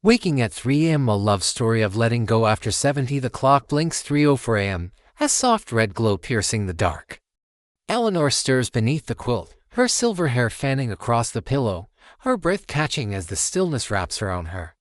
Waking at 3 a.m. A love story of letting go after 70. The clock blinks 3:04 a.m., a soft red glow piercing the dark. Eleanor stirs beneath the quilt, her silver hair fanning across the pillow, her breath catching as the stillness wraps around her.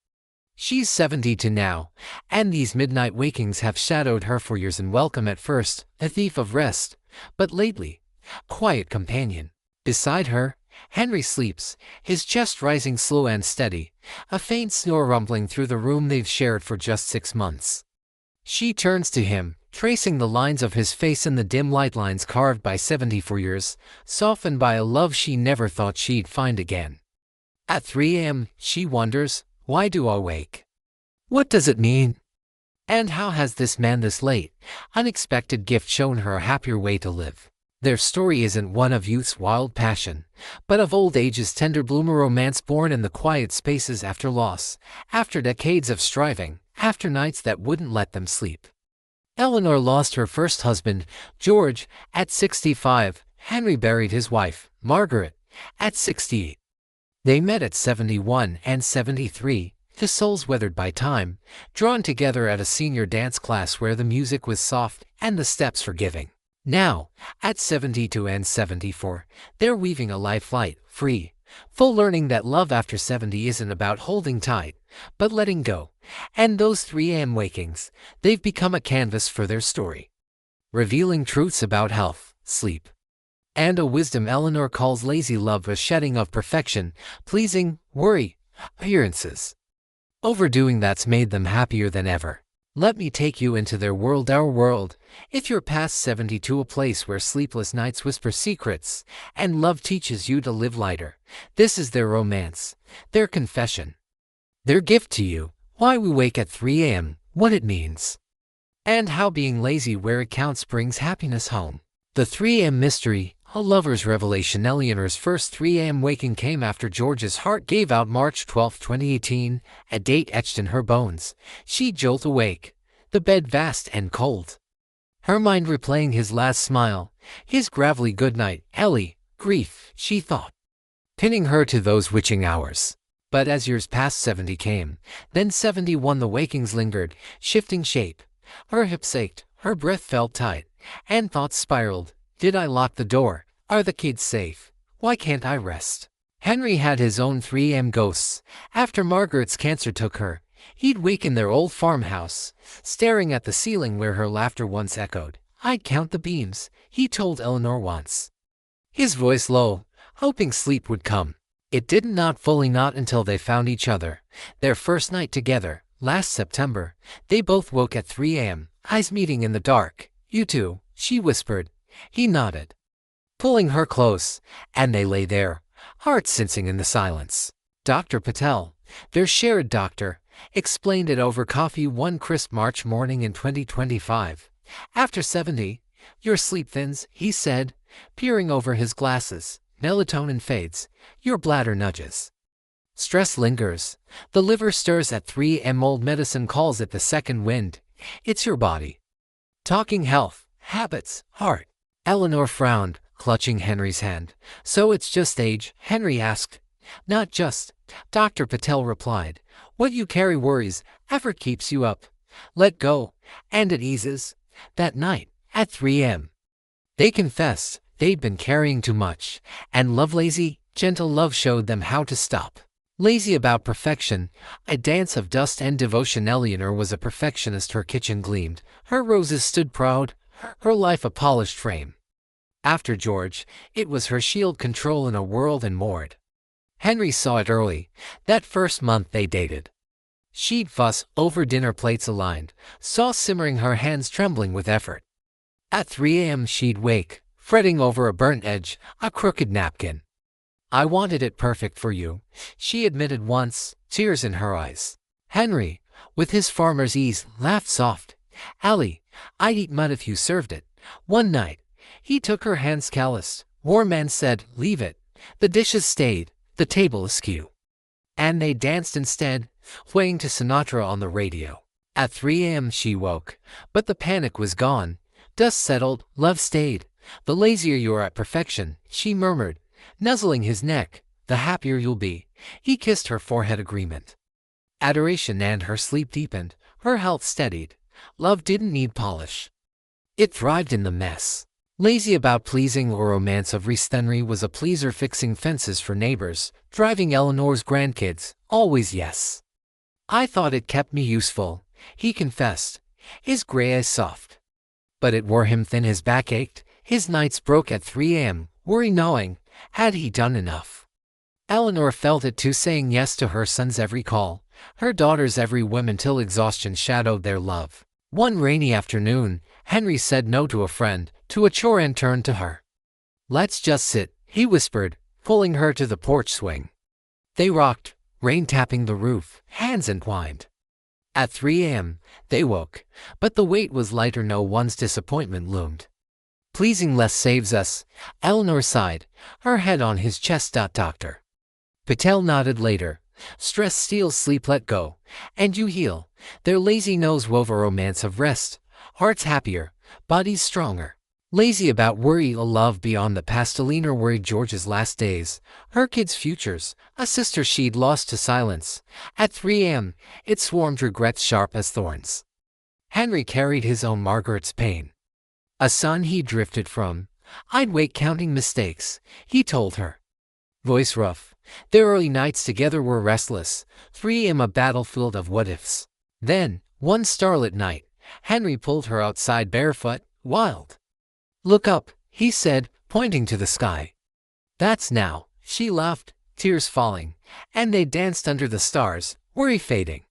She's 72 now, and these midnight wakings have shadowed her for years. And welcome at first, a thief of rest, but lately, quiet companion. Beside her, Henry sleeps, his chest rising slow and steady, a faint snore rumbling through the room they've shared for just 6 months. She turns to him, tracing the lines of his face in the dim light, lines carved by 74 years, softened by a love she never thought she'd find again. At 3 a.m., she wonders, why do I wake? What does it mean? And how has this man, this late, unexpected gift, shown her a happier way to live? Their story isn't one of youth's wild passion, but of old age's tender bloom, a romance born in the quiet spaces after loss, after decades of striving, after nights that wouldn't let them sleep. Eleanor lost her first husband, George, at 65. Henry buried his wife, Margaret, at 68. They met at 71 and 73, the souls weathered by time, drawn together at a senior dance class where the music was soft and the steps forgiving. Now, at 72 and 74, they're weaving a life light, free, full, learning that love after 70 isn't about holding tight, but letting go. And those 3 a.m. wakings, they've become a canvas for their story, revealing truths about health, sleep, and a wisdom Eleanor calls lazy love, a shedding of perfection, pleasing, worry, appearances. Overdoing that's made them happier than ever. Let me take you into their world, our world. If you're past 72, a place where sleepless nights whisper secrets, and love teaches you to live lighter. This is their romance, their confession, their gift to you. Why we wake at 3 a.m., what it means, and how being lazy where it counts brings happiness home. The 3 a.m. mystery, a lover's revelation. Eleanor's first 3 a.m. waking came after George's heart gave out March 12, 2018, a date etched in her bones. She'd jolt awake, the bed vast and cold, her mind replaying his last smile, his gravelly goodnight. Ellie, grief, she thought, pinning her to those witching hours. But as years past, 70 came, then 71. The wakings lingered, shifting shape. Her hips ached, her breath felt tight, and thoughts spiraled. Did I lock the door? Are the kids safe? Why can't I rest? Henry had his own 3 a.m. ghosts. After Margaret's cancer took her, he'd wake in their old farmhouse, staring at the ceiling where her laughter once echoed. I'd count the beams, he told Eleanor once, his voice low, hoping sleep would come. It didn't, not fully, not until they found each other. Their first night together, last September, they both woke at 3 a.m., eyes meeting in the dark. You too, she whispered. He nodded, pulling her close, and they lay there, hearts sensing in the silence. Dr. Patel, their shared doctor, explained it over coffee one crisp March morning in 2025. After 70, your sleep thins, he said, peering over his glasses. Melatonin fades, your bladder nudges. Stress lingers, the liver stirs at 3 a.m. Old medicine calls it the second wind. It's your body talking health, habits, heart. Eleanor frowned, clutching Henry's hand. So it's just age? Henry asked. Not just, Dr. Patel replied. What you carry worries, effort keeps you up. Let go, and it eases. That night, at 3 a.m., they confessed they'd been carrying too much, and love, lazy, gentle love, showed them how to stop. Lazy about perfection, a dance of dust and devotion. Eleanor was a perfectionist. Her kitchen gleamed, her roses stood proud, her life a polished frame. After George, it was her shield, control in a world unmoored. Henry saw it early, that first month they dated. She'd fuss over dinner plates aligned, sauce simmering, her hands trembling with effort. At 3 a.m. she'd wake, fretting over a burnt edge, a crooked napkin. I wanted it perfect for you, she admitted once, tears in her eyes. Henry, with his farmer's ease, laughed soft. Allie, I'd eat mud if you served it. One night, he took her hands calloused, warm, and said, leave it. The dishes stayed, the table askew. And they danced instead, playing to Sinatra on the radio. At 3 a.m. she woke, but the panic was gone. Dust settled, love stayed. The lazier you're at perfection, she murmured, nuzzling his neck, the happier you'll be. He kissed her forehead, agreement. Adoration and her sleep deepened, her health steadied. Love didn't need polish. It thrived in the mess. Lazy about pleasing or romance of Henry was a pleaser fixing fences for neighbors, driving Eleanor's grandkids, always yes. I thought it kept me useful, he confessed, his gray eyes soft. But it wore him thin, his back ached, his nights broke at 3 a.m., worry gnawing, had he done enough? Eleanor felt it too, saying yes to her son's every call, her daughter's every whim until exhaustion shadowed their love. One rainy afternoon, Henry said no to a friend, to a chore, and turned to her. "Let's just sit," he whispered, pulling her to the porch swing. They rocked, rain tapping the roof, hands entwined. At 3 a.m., they woke, but the weight was lighter, no one's disappointment loomed. "Pleasing less saves us," Eleanor sighed, her head on his chest. Doctor Patel nodded later. "Stress steals sleep, let go, and you heal." Their lazy nose wove a romance of rest, hearts happier, bodies stronger. Lazy about worry, a love beyond the past. Eleanor worried George's last days, her kids' futures, a sister she'd lost to silence. At 3 a.m., it swarmed regrets sharp as thorns. Henry carried his own Margaret's pain. A son he drifted from. "I'd wait counting mistakes," he told her. Voice rough. Their early nights together were restless, 3 a.m. a battlefield of what-ifs. Then, one starlit night, Henry pulled her outside barefoot, wild. "Look up," he said, pointing to the sky. "That's now," she laughed, tears falling, and they danced under the stars, worry fading.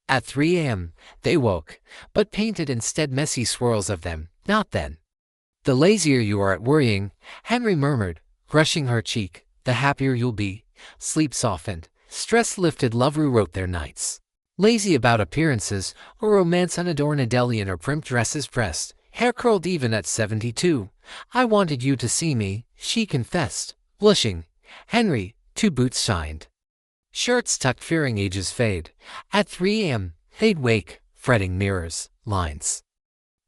At 3 a.m., they woke, but painted instead messy swirls of them, not then. "The lazier you are at worrying," Henry murmured, brushing her cheek, "the happier you'll be." Sleep softened, stress lifted. Love rewrote their nights. Lazy about appearances, a romance unadorned. Adele in her primp dresses pressed, hair curled even at 72. "I wanted you to see me," she confessed, blushing. Henry, two boots shined. Shirts tucked, fearing ages fade. At 3 a.m., they'd wake, fretting mirrors, lines.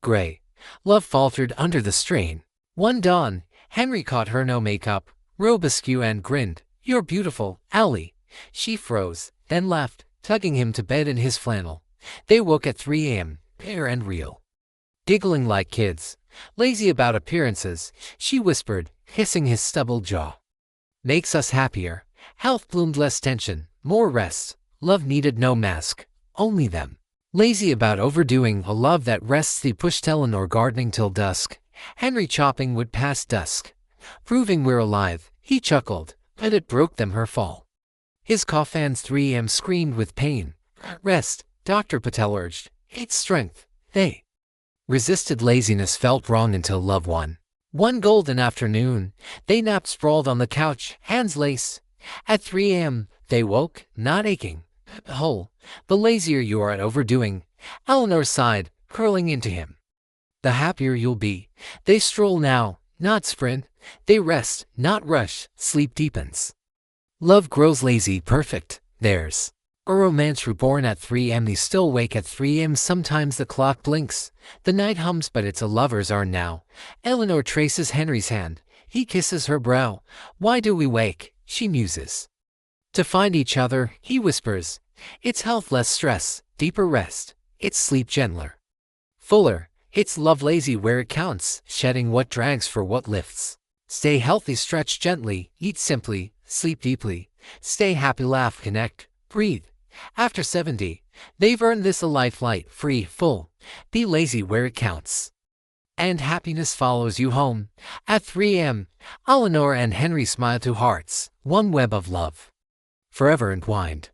Gray. Love faltered under the strain. One dawn, Henry caught her no makeup, robe askew, and grinned. "You're beautiful, Allie." She froze, then laughed, tugging him to bed in his flannel. They woke at 3 a.m., bare and real. Giggling like kids, lazy about appearances, she whispered, hissing his stubble jaw. "Makes us happier." Health bloomed, less tension, more rest. Love needed no mask, only them. Lazy about overdoing, a love that rests. They pushed Eleanor gardening till dusk, Henry chopping wood past dusk. "Proving we're alive," he chuckled, but it broke them, her fall. His cough and 3 a.m. screamed with pain. "Rest," Dr. Patel urged. "It's strength." They resisted. Laziness felt wrong until love won. One golden afternoon, they napped sprawled on the couch, hands lace. At 3 a.m., they woke, not aching, whole. "The lazier you are at overdoing," Eleanor sighed, curling into him. "The happier you'll be." They stroll now, not sprint. They rest, not rush. Sleep deepens. Love grows lazy, perfect, theirs. A romance reborn at 3 a.m. They still wake at 3 a.m. Sometimes the clock blinks, the night hums, but it's a lover's hour now. Eleanor traces Henry's hand. He kisses her brow. "Why do we wake?" she muses. "To find each other," he whispers. It's health, less stress, deeper rest. It's sleep, gentler, fuller. It's love, lazy where it counts, shedding what drags for what lifts. Stay healthy, stretch gently, eat simply, sleep deeply. Stay happy, laugh, connect, breathe. After 70, they've earned this: a life light, free, full. Be lazy where it counts, and happiness follows you home. At 3 a.m., Eleanor and Henry smile, two hearts, one web of love, forever entwined.